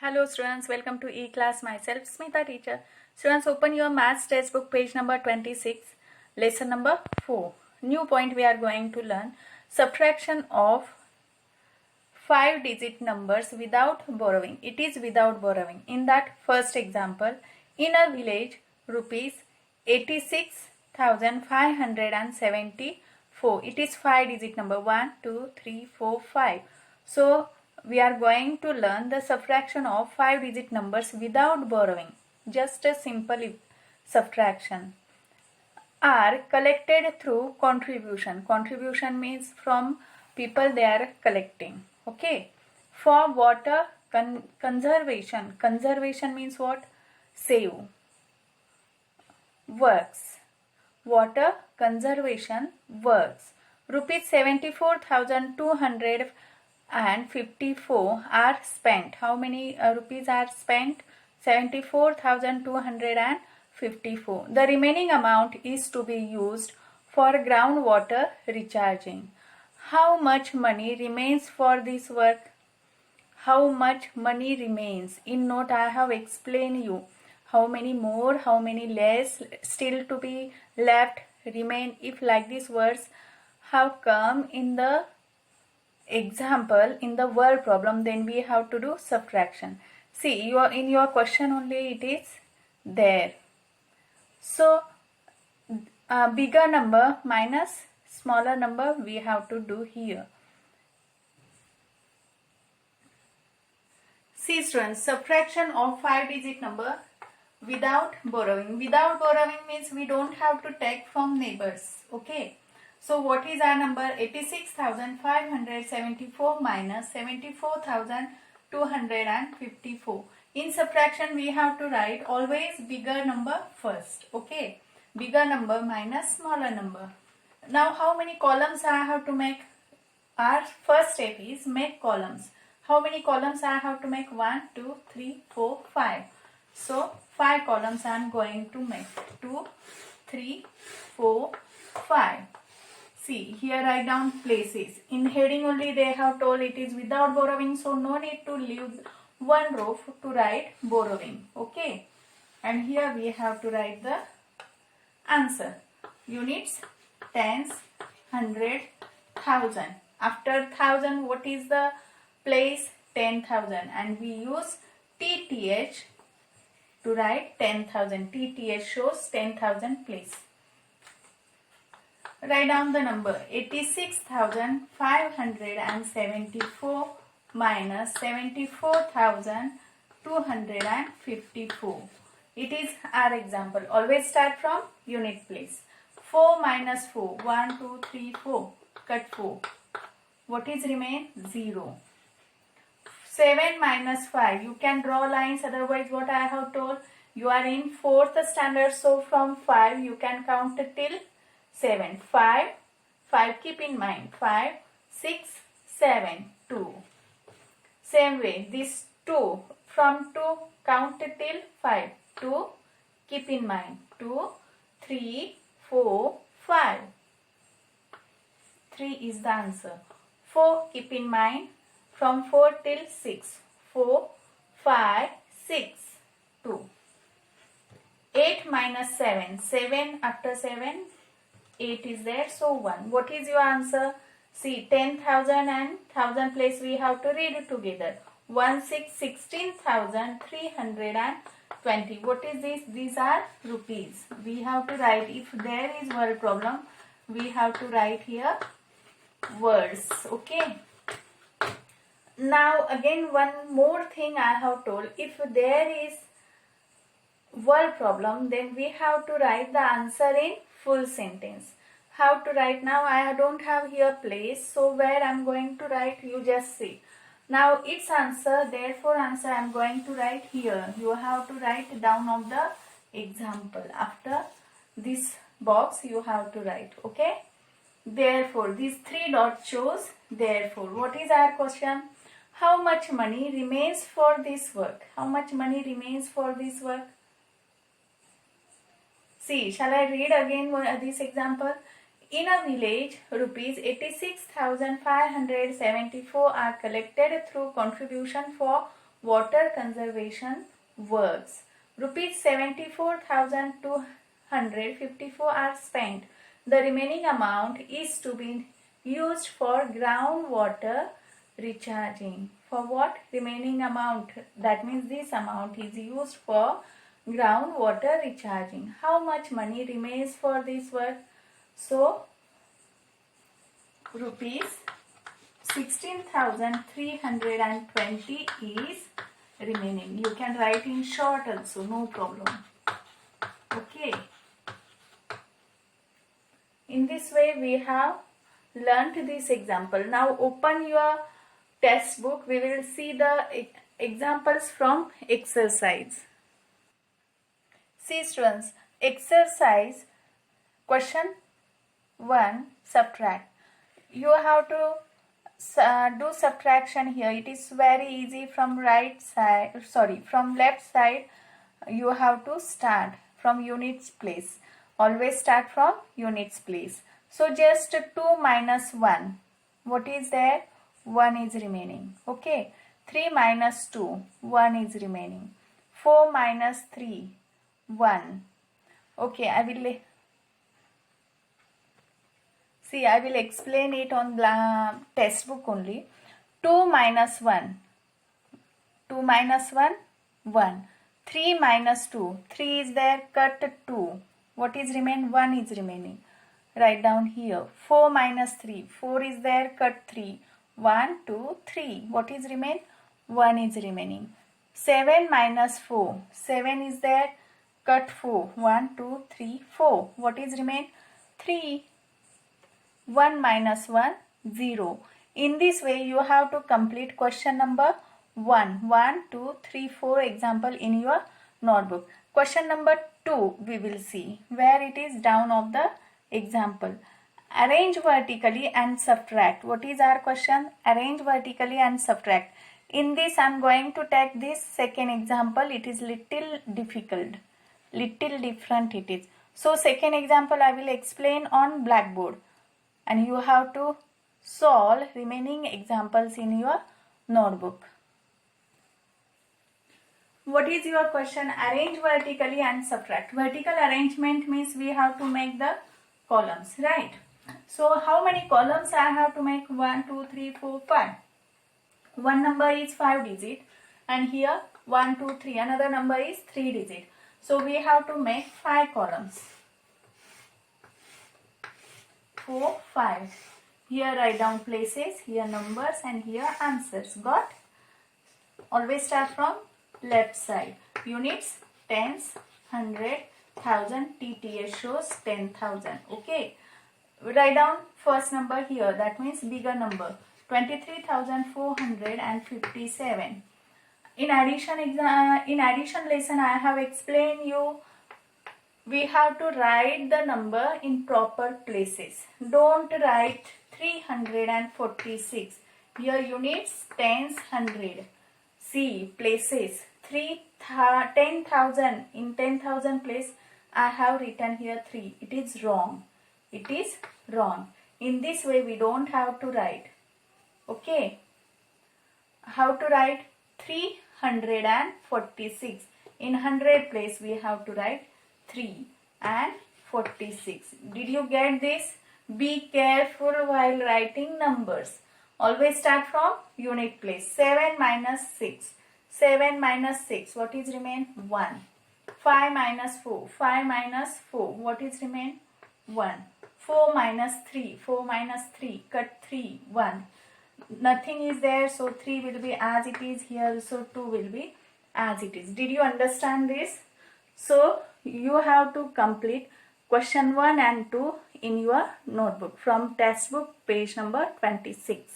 Hello students, welcome to E-Class. Myself Smita teacher. Students, open your maths textbook page number 26, lesson number 4. New point we are going to learn subtraction of 5-digit numbers without borrowing. It is without borrowing. In that first example, in a village, rupees 86,574. It is 5-digit number 1, 2, 3, 4, 5. So we are going to learn the subtraction of 5-digit numbers without borrowing. Just a simple subtraction. Are collected through contribution. Contribution means from people they are collecting. Okay. For water conservation. Conservation means what? Save. Works. Water conservation works. Rupees 74,254 are spent. How many rupees are spent? 74,254. The remaining amount is to be used for groundwater recharging. How much money remains for this work? How much money remains? In note I have explained you how many more, how many less, still to be left, remain. If like these words have come in the example, in the word problem, then we have to do subtraction. See, in your question only it is there. So bigger number minus smaller number we have to do here. See students, subtraction of 5-digit number without borrowing. Without borrowing means we don't have to take from neighbors. Okay. So what is our number? 86,574 minus 74,254. In subtraction we have to write always bigger number first. Okay. Bigger number minus smaller number. Now how many columns I have to make? Our first step is make columns. How many columns I have to make? 1, 2, 3, 4, 5. So 5 columns I am going to make. 2, 3, 4, 5. See, here write down places. In heading only they have told it is without borrowing. So no need to leave one row to write borrowing. Okay. And here we have to write the answer. Units, tens, hundred, thousand. After thousand, what is the place? 10,000. And we use TTH to write 10,000. TTH shows 10,000 place. Write down the number 86,574 minus 74,254. It is our example. Always start from unit place. 4 minus 4. 1, 2, 3, 4. Cut 4. What is remain? 0. 7 minus 5. You can draw lines. Otherwise what I have told. You are in 4th standard. So from 5 you can count till 7. 5. Keep in mind. 5, 6, 7, 2. Same way. This 2. From 2 count till 5. 2. Keep in mind. 2, 3, 4, 5. 3 is the answer. 4 keep in mind. From 4 till 6. 4, 5, 6, 2. 8 minus 7. 7 after 7. 8 is there. So 1. What is your answer? See, 10,000 and 1,000 place we have to read it together. 16,320. What is this? These are rupees. We have to write, if there is word problem, we have to write here words. Okay. Now again one more thing I have told. If there is word problem, then we have to write the answer in full sentence. How to write? Now I don't have here place. So where I am going to write, you just see. Now its answer, therefore answer I am going to write here. You have to write down of the example. After this box you have to write. Okay. Therefore these 3 dots shows therefore. What is our question? How much money remains for this work? How much money remains for this work? See, shall I read again this example? In a village, rupees 86,574 are collected through contribution for water conservation works. Rupees 74,254 are spent. The remaining amount is to be used for groundwater recharging. For what? Remaining amount. That means this amount is used for groundwater recharging. How much money remains for this work? So, rupees 16,320 is remaining. You can write in short also, no problem. Okay. In this way we have learnt this example. Now open your test book. We will see the examples from exercise. See students, exercise question 1, subtract. You have to do subtraction here. It is very easy. From right side, from left side you have to start from units place. Always start from units place. So just 2 minus 1. What is there? 1 is remaining. Okay. 3 minus 2. 1 is remaining. 4 minus 3. 1. Okay, I will explain it on test book only. 2 minus 1. 2 minus 1. 1. 3 minus 2. 3 is there. Cut 2. What is remain? 1 is remaining. Write down here. 4 minus 3. 4 is there. Cut 3. 1, 2, 3. What is remain? 1 is remaining. 7 minus 4. 7 is there. Cut 4. 1, 2, 3, 4. What is remain? 3. 1 minus 1, 0. In this way you have to complete question number 1. 1, 2, 3, 4 example in your notebook. Question number 2 we will see where it is down of the example. Arrange vertically and subtract. What is our question? Arrange vertically and subtract. In this I am going to take this second example. It is little difficult. Little different it is. So second example I will explain on blackboard. And you have to solve remaining examples in your notebook. What is your question? Arrange vertically and subtract. Vertical arrangement means we have to make the columns, right? So how many columns I have to make? 1, 2, 3, 4, 5. One number is 5 digit and here 1, 2, 3. Another number is 3 digit. So we have to make 5 columns. 4, 5. Here write down places, here numbers and here answers. Got? Always start from left side. Units, tens, 100, 1000, TTS shows 10,000. Okay. Write down first number here. That means bigger number. 23,457. In addition lesson I have explained you. We have to write the number in proper places. Don't write 346. Here units, tens, 100. See places. 10,000. In 10,000 place I have written here 3. It is wrong. It is wrong. In this way we don't have to write. Okay. How to write? 346. In 100 place we have to write 3 and 46. Did you get this? Be careful while writing numbers. Always start from unit place. 7 minus 6. 7 minus 6. What is remain? 1. 5 minus 4. 5 minus 4. What is remain? 1. 4 minus 3. 4 minus 3. Cut 3. 1. Nothing is there. So 3 will be as it is here. So 2 will be as it is. Did you understand this? So you have to complete question 1 and 2 in your notebook from test book page number 26.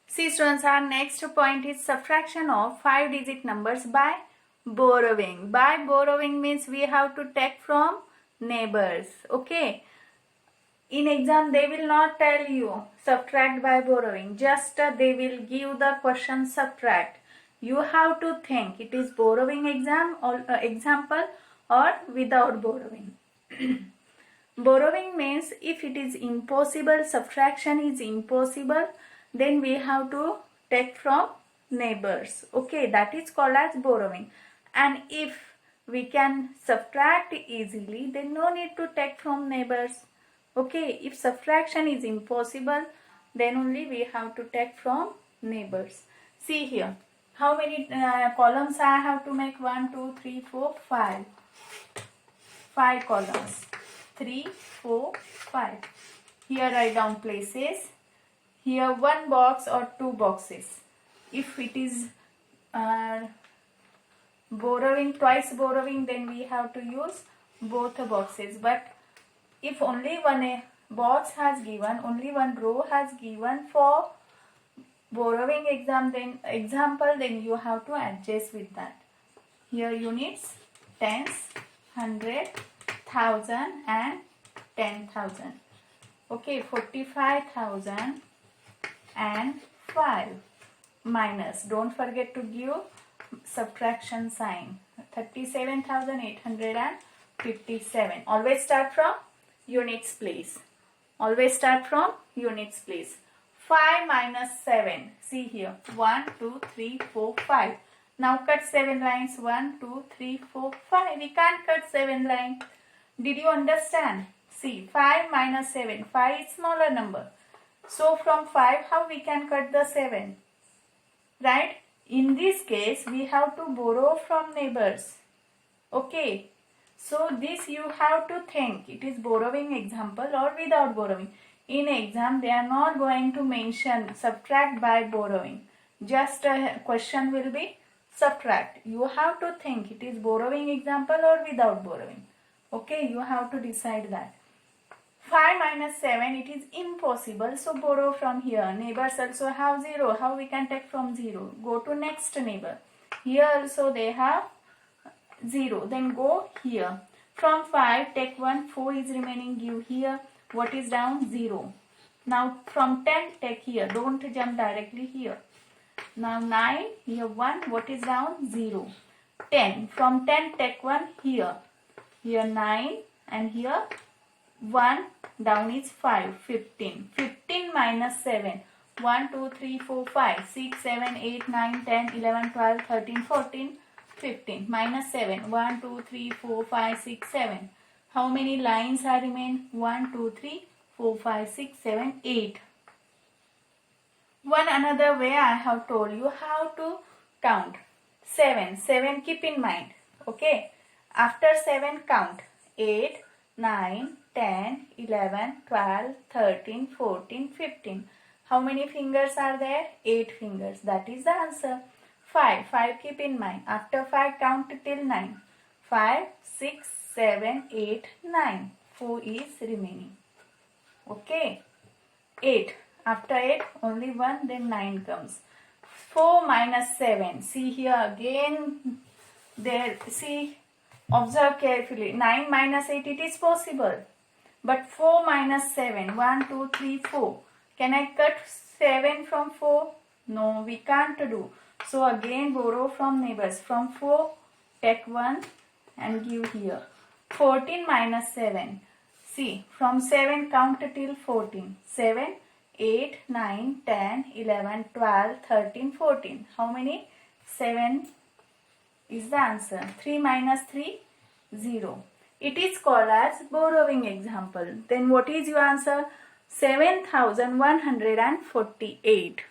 See students, our next point is subtraction of 5-digit numbers by borrowing. By borrowing means we have to take from neighbors. Okay. In exam they will not tell you subtract by borrowing. Just they will give the question subtract. You have to think it is borrowing example or without borrowing. Borrowing means if it is impossible, subtraction is impossible, then we have to take from neighbors. Okay, that is called as borrowing. And if we can subtract easily, then no need to take from neighbors. Okay, if subtraction is impossible, then only we have to take from neighbors. See here, how many columns I have to make? 1, 2, 3, 4, 5. 5 columns. 3, 4, 5. Here write down places. Here one box or two boxes. If it is borrowing, twice borrowing, then we have to use both the boxes. But if only one box has given, only one row has given for borrowing example, then you have to adjust with that. Here units, tens, 100, 1000 and 10,000. Okay, 45,000 and 5 minus, don't forget to give subtraction sign, 37,857. Always start from units place. Always start from units place. 5 minus 7. See here. 1, 2, 3, 4, 5. Now cut 7 lines. 1, 2, 3, 4, 5. We can't cut 7 lines. Did you understand? See, 5 minus 7. 5 is smaller number. So from 5, how we can cut the 7? Right? In this case, we have to borrow from neighbors. Okay. So this you have to think. It is borrowing example or without borrowing. In exam, they are not going to mention subtract by borrowing. Just a question will be subtract. You have to think it is borrowing example or without borrowing. Okay, you have to decide that. 5 minus 7, it is impossible. So borrow from here. Neighbors also have 0. How we can take from 0? Go to next neighbor. Here also they have 0. Then go here. From 5, take 1. 4 is remaining. Give here. What is down? 0. Now from 10, take here. Don't jump directly here. Now 9, here 1. What is down? 0. 10. From 10, take 1 here. Here 9 and here 1. Down is 5. 15. 15 minus 7. 1, 2, 3, 4, 5, 6, 7, 8, 9, 10, 11, 12, 13, 14, 15. Minus 7. 1, 2, 3, 4, 5, 6, 7. How many lines are remain? 1, 2, 3, 4, 5, 6, 7, 8. One another way I have told you how to count. 7. 7 keep in mind. Okay. After 7 count. 8, 9, 10, 11, 12, 13, 14, 15. How many fingers are there? 8 fingers. That is the answer. 5. 5 keep in mind. After 5 count till 9. 5, 6, 7, 8, 9. 4 is remaining. Okay. 8. After 8 only 1, then 9 comes. 4 minus 7. See here again. There. See. Observe carefully. 9 minus 8, it is possible. But 4 minus 7. 1, 2, 3, 4. Can I cut 7 from 4? No, we can't do. So again borrow from neighbors. From 4, take 1 and give here. 14 minus 7. See, from 7 count till 14. 7, 8, 9, 10, 11, 12, 13, 14. How many? 7 is the answer. 3 minus 3, 0. It is called as borrowing example. Then what is your answer? 7,148.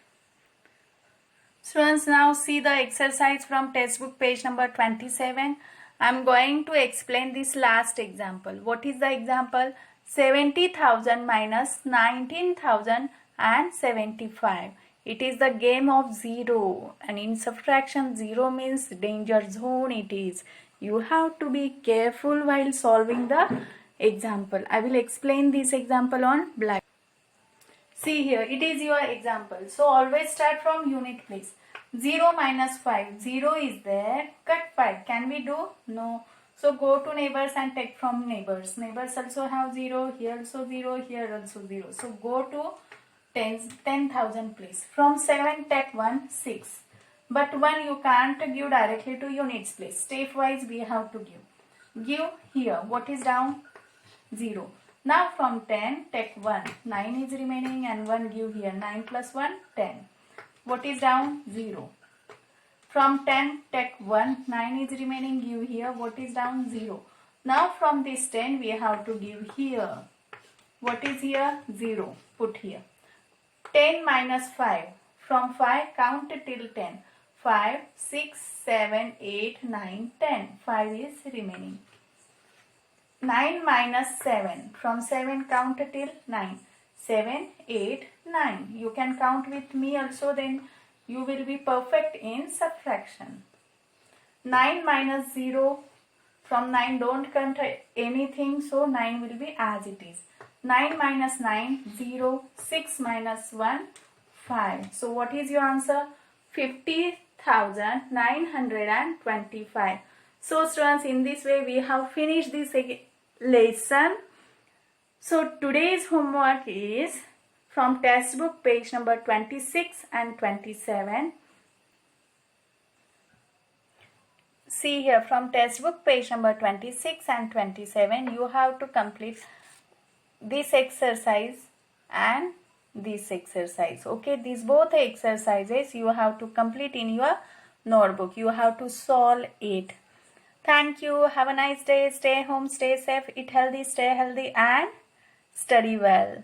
Students, now see the exercise from textbook page number 27. I am going to explain this last example. What is the example? 70,000 minus 19,075. It is the game of 0, and in subtraction 0 means danger zone it is. You have to be careful while solving the example. I will explain this example on black. See here, it is your example. So always start from unit place. 0 minus 5. 0 is there. Cut 5. Can we do? No. So go to neighbors and take from neighbors. Neighbors also have 0. Here also 0. Here also 0. So go to 10,000 please. From 7 take 1. 6. But 1 you can't give directly to units place. Step wise we have to give. Give here. What is down? 0. Now from 10 take 1. 9 is remaining and 1 give here. 9 plus 1, 10. What is down? 0. From 10 take 1, 9 is remaining, give here. What is down? 0. Now from this 10 we have to give here. What is here? 0. Put here. 10 minus 5. From 5 count till 10. 5, 6, 7, 8, 9, 10. 5 is remaining. 9 minus 7. From 7 count till 9. 7, 8, 9. You can count with me also, then you will be perfect in subtraction. 9 minus 0. From 9 don't count anything, so 9 will be as it is. 9 minus 9, 0. 6 minus 1, 5. So what is your answer? 50,925. So students, in this way we have finished this lesson. So today's homework is from textbook page number 26 and 27. See here, from textbook page number 26 and 27, you have to complete this exercise and this exercise. Okay, these both exercises you have to complete in your notebook. You have to solve it. Thank you. Have a nice day. Stay home, stay safe, eat healthy, stay healthy, and study well.